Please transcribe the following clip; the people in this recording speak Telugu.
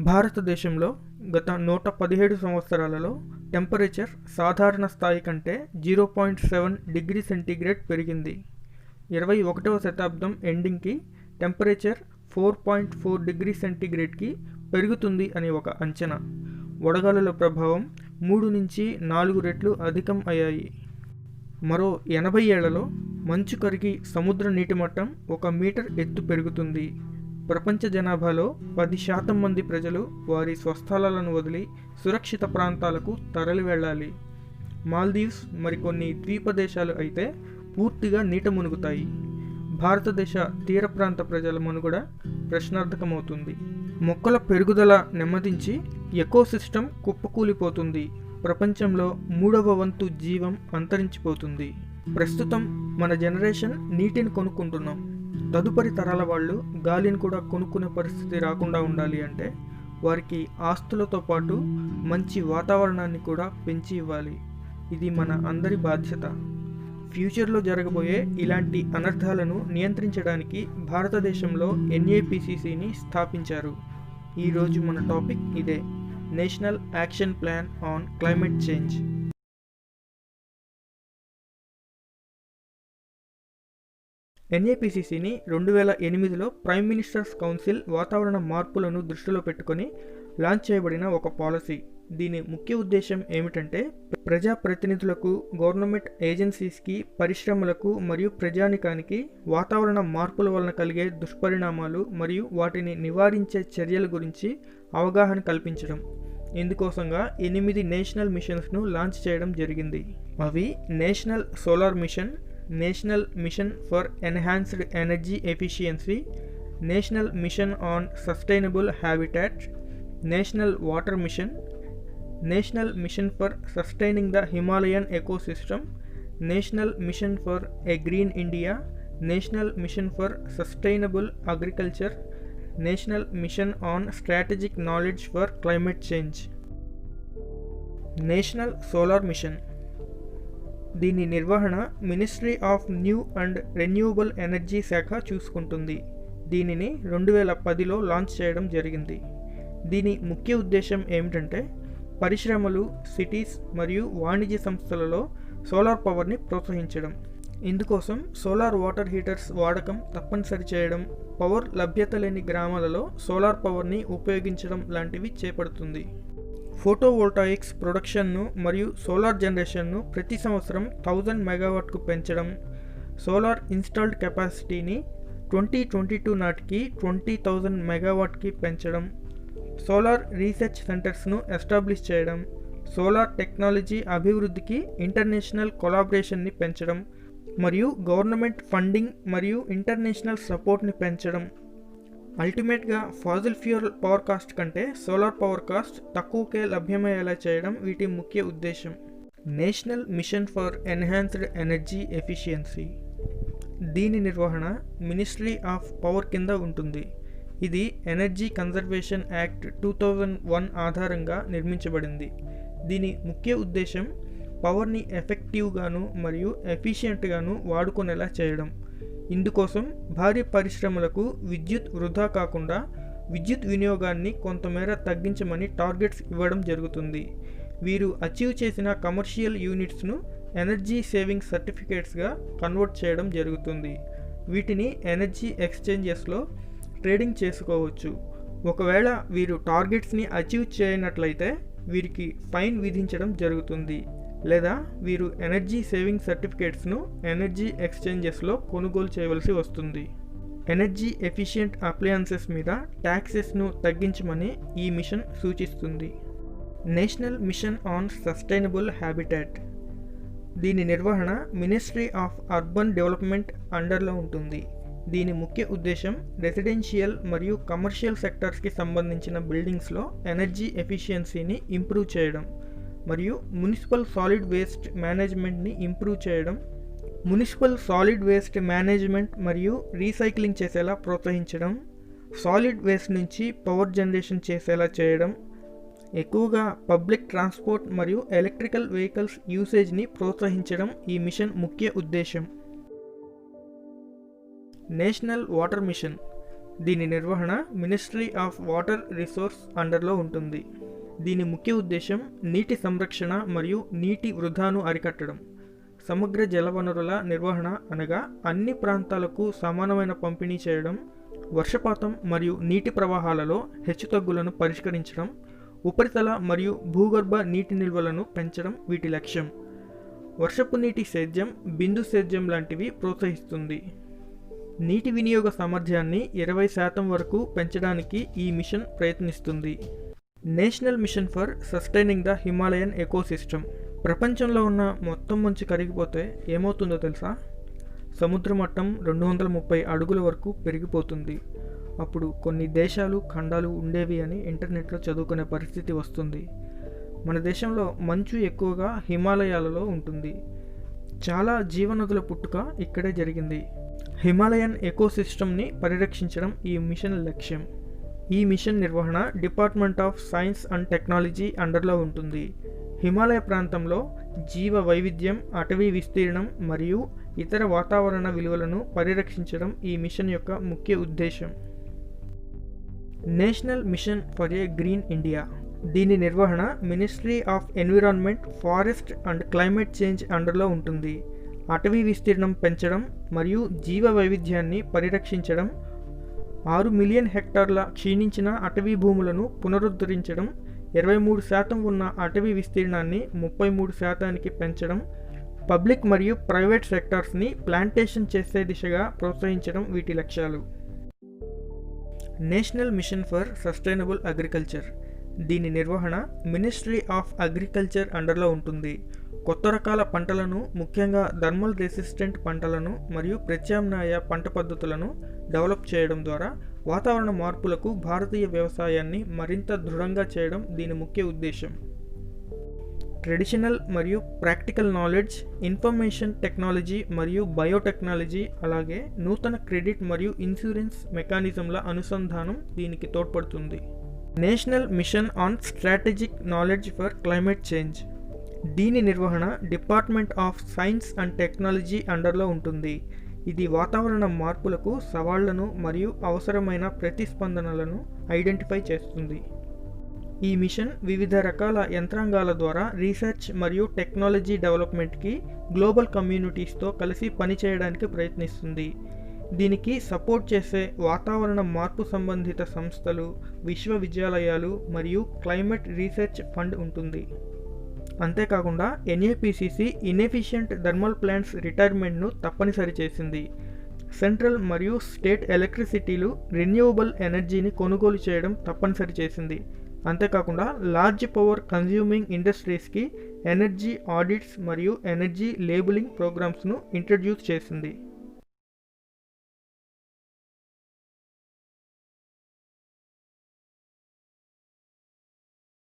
భారతదేశంలో గత 117 సంవత్సరాలలో టెంపరేచర్ సాధారణ స్థాయి కంటే 0.7 డిగ్రీ సెంటీగ్రేడ్ పెరిగింది. 21వ శతాబ్దం ఎండింగ్కి టెంపరేచర్ 4.4 డిగ్రీ సెంటీగ్రేడ్కి పెరుగుతుంది అని ఒక అంచనా. వడగాలుల ప్రభావం 3 నుంచి 4 రెట్లు అధికం అయ్యాయి. మరో 80 ఏళ్లలో మంచు కరిగి సముద్ర నీటి మట్టం 1 మీటర్ ఎత్తు పెరుగుతుంది. ప్రపంచ జనాభాలో 10% మంది ప్రజలు వారి స్వస్థలాలను వదిలి సురక్షిత ప్రాంతాలకు తరలి వెళ్ళాలి. మాల్దీవ్స్ మరికొన్ని ద్వీప దేశాలు అయితే పూర్తిగా నీట మునుగుతాయి. భారతదేశ తీర ప్రాంత ప్రజల మనుగడ ప్రశ్నార్థకమవుతుంది. మొక్కల పెరుగుదల నెమ్మదించి ఎకోసిస్టమ్ కుప్పకూలిపోతుంది. ప్రపంచంలో 3వ వంతు జీవం అంతరించిపోతుంది. ప్రస్తుతం మన జనరేషన్ నీటిని కొనుక్కుంటున్నాం. తదుపరి తరాల వాళ్ళు గాలిని కూడా కొనుక్కునే పరిస్థితి రాకుండా ఉండాలి అంటే వారికి ఆస్తులతో పాటు మంచి వాతావరణాన్ని కూడా పెంచి ఇవ్వాలి. ఇది మన అందరి బాధ్యత. ఫ్యూచర్లో జరగబోయే ఇలాంటి అనర్థాలను నియంత్రించడానికి భారతదేశంలో NAPCCని స్థాపించారు. ఈరోజు మన టాపిక్ ఇదే, national action plan on climate change. NAPCCని 2008లో ప్రైమ్ మినిస్టర్స్ కౌన్సిల్ వాతావరణ మార్పులను దృష్టిలో పెట్టుకొని లాంచ్ చేయబడిన ఒక పాలసీ. దీని ముఖ్య ఉద్దేశం ఏమిటంటే ప్రజాప్రతినిధులకు, గవర్నమెంట్ ఏజెన్సీస్కి, పరిశ్రమలకు మరియు ప్రజానికానికి వాతావరణ మార్పుల వలన కలిగే దుష్పరిణామాలు మరియు వాటిని నివారించే చర్యల గురించి అవగాహన కల్పించడం. ఇందుకోసంగా 8 నేషనల్ మిషన్స్ను లాంచ్ చేయడం జరిగింది. అవి national solar mission, national mission for enhanced energy efficiency, national mission on sustainable habitat, national water mission, national mission for sustaining the Himalayan ecosystem, national mission for a green India, national mission for sustainable agriculture, national mission on strategic knowledge for climate change. National solar mission, దీని నిర్వహణ ministry of new and renewable energy శాఖ చూసుకుంటుంది. దీనిని 2010లో లాంచ్ చేయడం జరిగింది. దీని ముఖ్య ఉద్దేశం ఏమిటంటే పరిశ్రమలు, సిటీస్ మరియు వాణిజ్య సంస్థలలో సోలార్ పవర్ని ప్రోత్సహించడం. ఇందుకోసం సోలార్ వాటర్ హీటర్స్ వాడకం తప్పనిసరి చేయడం, పవర్ లభ్యత లేని గ్రామాలలో సోలార్ పవర్ని ఉపయోగించడం లాంటివి చేపడుతుంది. ఫోటోవోల్టాయిక్స్ ప్రొడక్షన్ను మరియు సోలార్ జనరేషన్ను ప్రతి సంవత్సరం 1000 మెగావాట్కు పెంచడం, సోలార్ ఇన్స్టాల్డ్ కెపాసిటీని 2022 నాటికి 20,000 మెగావాట్కి పెంచడం, సోలార్ రీసెర్చ్ సెంటర్స్ను ఎస్టాబ్లిష్ చేయడం, సోలార్ టెక్నాలజీ అభివృద్ధికి ఇంటర్నేషనల్ కొలాబరేషన్ని పెంచడం మరియు గవర్నమెంట్ ఫండింగ్ మరియు ఇంటర్నేషనల్ సపోర్ట్ని పెంచడం. అల్టిమేట్గా ఫాజిల్ ఫ్యూయల్ పవర్ కాస్ట్ కంటే సోలార్ పవర్ కాస్ట్ తక్కువకే లభ్యమయ్యేలా చేయడం వీటి ముఖ్య ఉద్దేశం. National mission for enhanced energy efficiency, దీని నిర్వహణ మినిస్ట్రీ ఆఫ్ పవర్ కింద ఉంటుంది. ఇది ఎనర్జీ కన్జర్వేషన్ యాక్ట్ 2001 ఆధారంగా నిర్మించబడింది. దీని ముఖ్య ఉద్దేశం పవర్ని ఎఫెక్టివ్గాను మరియు ఎఫిషియెంట్గాను వాడుకునేలా చేయడం. ఇందుకోసం భారీ పరిశ్రమలకు విద్యుత్ వృధా కాకుండా విద్యుత్ వినియోగాన్ని కొంతమేర తగ్గించమని టార్గెట్స్ ఇవ్వడం జరుగుతుంది. వీరు అచీవ్ చేసిన కమర్షియల్ యూనిట్స్ను ఎనర్జీ సేవింగ్ సర్టిఫికేట్స్గా కన్వర్ట్ చేయడం జరుగుతుంది. వీటిని ఎనర్జీ ఎక్స్చేంజెస్లో ట్రేడింగ్ చేసుకోవచ్చు. ఒకవేళ వీరు టార్గెట్స్ని అచీవ్ చేయనట్లయితే వీరికి ఫైన్ విధించడం జరుగుతుంది, లేదా వీరు ఎనర్జీ సేవింగ్ సర్టిఫికేట్స్ను ఎనర్జీ ఎక్స్చేంజెస్లో కొనుగోలు చేయవలసి వస్తుంది. ఎనర్జీ ఎఫిషియెంట్ అప్లయన్సెస్ మీద ట్యాక్సెస్ను తగ్గించమని ఈ మిషన్ సూచిస్తుంది. National mission on sustainable habitat, దీని నిర్వహణ మినిస్ట్రీ ఆఫ్ అర్బన్ డెవలప్మెంట్ అండర్లో ఉంటుంది. దీని ముఖ్య ఉద్దేశం రెసిడెన్షియల్ మరియు కమర్షియల్ సెక్టార్స్కి సంబంధించిన బిల్డింగ్స్లో ఎనర్జీ ఎఫిషియన్సీని ఇంప్రూవ్ చేయడం మరియు మున్సిపల్ సాలిడ్ వేస్ట్ మేనేజ్మెంట్ని ఇంప్రూవ్ చేయడం, మున్సిపల్ సాలిడ్ వేస్ట్ మేనేజ్మెంట్ మరియు రీసైక్లింగ్ చేసేలా ప్రోత్సహించడం, సాలిడ్ వేస్ట్ నుంచి పవర్ జనరేషన్ చేసేలా చేయడం, ఎక్కువగా పబ్లిక్ ట్రాన్స్పోర్ట్ మరియు ఎలక్ట్రికల్ వెహికల్స్ యూసేజ్ని ప్రోత్సహించడం ఈ మిషన్ ముఖ్య ఉద్దేశం. నేషనల్ వాటర్ మిషన్, దీని నిర్వహణ మినిస్ట్రీ ఆఫ్ వాటర్ రిసోర్స్ అండర్లో ఉంటుంది. దీని ముఖ్య ఉద్దేశం నీటి సంరక్షణ మరియు నీటి వృధాను అరికట్టడం. సమగ్ర జలవనరుల నిర్వహణ అనగా అన్ని ప్రాంతాలకు సమానమైన పంపిణీ చేయడం, వర్షపాతం మరియు నీటి ప్రవాహాలలో హెచ్చుతగ్గులను పరిష్కరించడం, ఉపరితల మరియు భూగర్భ నీటి నిల్వలను పెంచడం వీటి లక్ష్యం. వర్షపు నీటి సేద్యం, బిందు సేద్యం లాంటివి ప్రోత్సహిస్తుంది. నీటి వినియోగ సామర్థ్యాన్ని 20% వరకు పెంచడానికి ఈ మిషన్ ప్రయత్నిస్తుంది. National mission for sustaining the Himalayan ecosystem. ప్రపంచంలో ఉన్న మొత్తం మంచు కరిగిపోతే ఏమవుతుందో తెలుసా? సముద్ర మట్టం 230 అడుగుల వరకు పెరిగిపోతుంది. అప్పుడు కొన్ని దేశాలు, ఖండాలు ఉండేవి అని ఇంటర్నెట్లో చదువుకునే పరిస్థితి వస్తుంది. మన దేశంలో మంచు ఎక్కువగా హిమాలయాలలో ఉంటుంది. చాలా జీవనదుల పుట్టుక ఇక్కడే జరిగింది. హిమాలయన్ ఎకోసిస్టమ్ని పరిరక్షించడం ఈ మిషన్ లక్ష్యం. ఈ మిషన్ నిర్వహణ department of science and technology అండర్లో ఉంటుంది. హిమాలయ ప్రాంతంలో జీవ వైవిధ్యం, అటవీ విస్తీర్ణం మరియు ఇతర వాతావరణ విలువలను పరిరక్షించడం ఈ మిషన్ యొక్క ముఖ్య ఉద్దేశం. National mission for a green India. దీని నిర్వహణ ministry of environment, forest and climate change అండర్లో ఉంటుంది. అటవీ విస్తీర్ణం పెంచడం మరియు జీవ వైవిధ్యాన్ని పరిరక్షించడం, 6 మిలియన్ హెక్టార్ల క్షీణించిన అటవీ భూములను పునరుద్ధరించడం, 23% ఉన్న అటవీ విస్తీర్ణాన్ని 33%కి పెంచడం, పబ్లిక్ మరియు ప్రైవేట్ సెక్టార్స్ని ప్లాంటేషన్ చేసే దిశగా ప్రోత్సహించడం వీటి లక్ష్యాలు. National mission for sustainable agriculture. దీని నిర్వహణ మినిస్ట్రీ ఆఫ్ అగ్రికల్చర్ అండర్లో ఉంటుంది. కొత్త రకాల పంటలను, ముఖ్యంగా థర్మల్ రెసిస్టెంట్ పంటలను మరియు ప్రత్యామ్నాయ పంట పద్ధతులను డెవలప్ చేయడం ద్వారా వాతావరణ మార్పులకు భారతీయ వ్యవసాయాన్ని మరింత దృఢంగా చేయడం దీని ముఖ్య ఉద్దేశం. ట్రెడిషనల్ మరియు ప్రాక్టికల్ నాలెడ్జ్, ఇన్ఫర్మేషన్ టెక్నాలజీ మరియు బయోటెక్నాలజీ, అలాగే నూతన క్రెడిట్ మరియు ఇన్సూరెన్స్ మెకానిజంల అనుసంధానం దీనికి తోడ్పడుతుంది. National mission on strategic knowledge for climate change. దీని నిర్వహణ department of science and technology అండర్లో ఉంటుంది. ఇది వాతావరణ మార్పులకు సవాళ్లను మరియు అవసరమైన ప్రతిస్పందనలను ఐడెంటిఫై చేస్తుంది. ఈ మిషన్ వివిధ రకాల యంత్రాంగాల ద్వారా రీసెర్చ్ మరియు టెక్నాలజీ డెవలప్మెంట్కి గ్లోబల్ కమ్యూనిటీస్తో కలిసి పనిచేయడానికి ప్రయత్నిస్తుంది. దీనికి సపోర్ట్ చేసే వాతావరణ మార్పు సంబంధిత సంస్థలు, విశ్వవిద్యాలయాలు మరియు క్లైమేట్ రీసెర్చ్ ఫండ్ ఉంటుంది. అంతేకాకుండా ఎన్ఏపిసిసి ఇన్ఎఫిషియంట్ థర్మల్ ప్లాంట్స్ రిటైర్మెంట్ను తప్పనిసరి చేసింది. సెంట్రల్ మరియు స్టేట్ ఎలక్ట్రిసిటీలు రెన్యూవబుల్ ఎనర్జీని కొనుగోలు చేయడం తప్పనిసరి చేసింది. అంతేకాకుండా లార్జ్ పవర్ కన్జ్యూమింగ్ ఇండస్ట్రీస్కి ఎనర్జీ ఆడిట్స్ మరియు ఎనర్జీ లేబులింగ్ ప్రోగ్రామ్స్ను ఇంట్రడ్యూస్ చేసింది.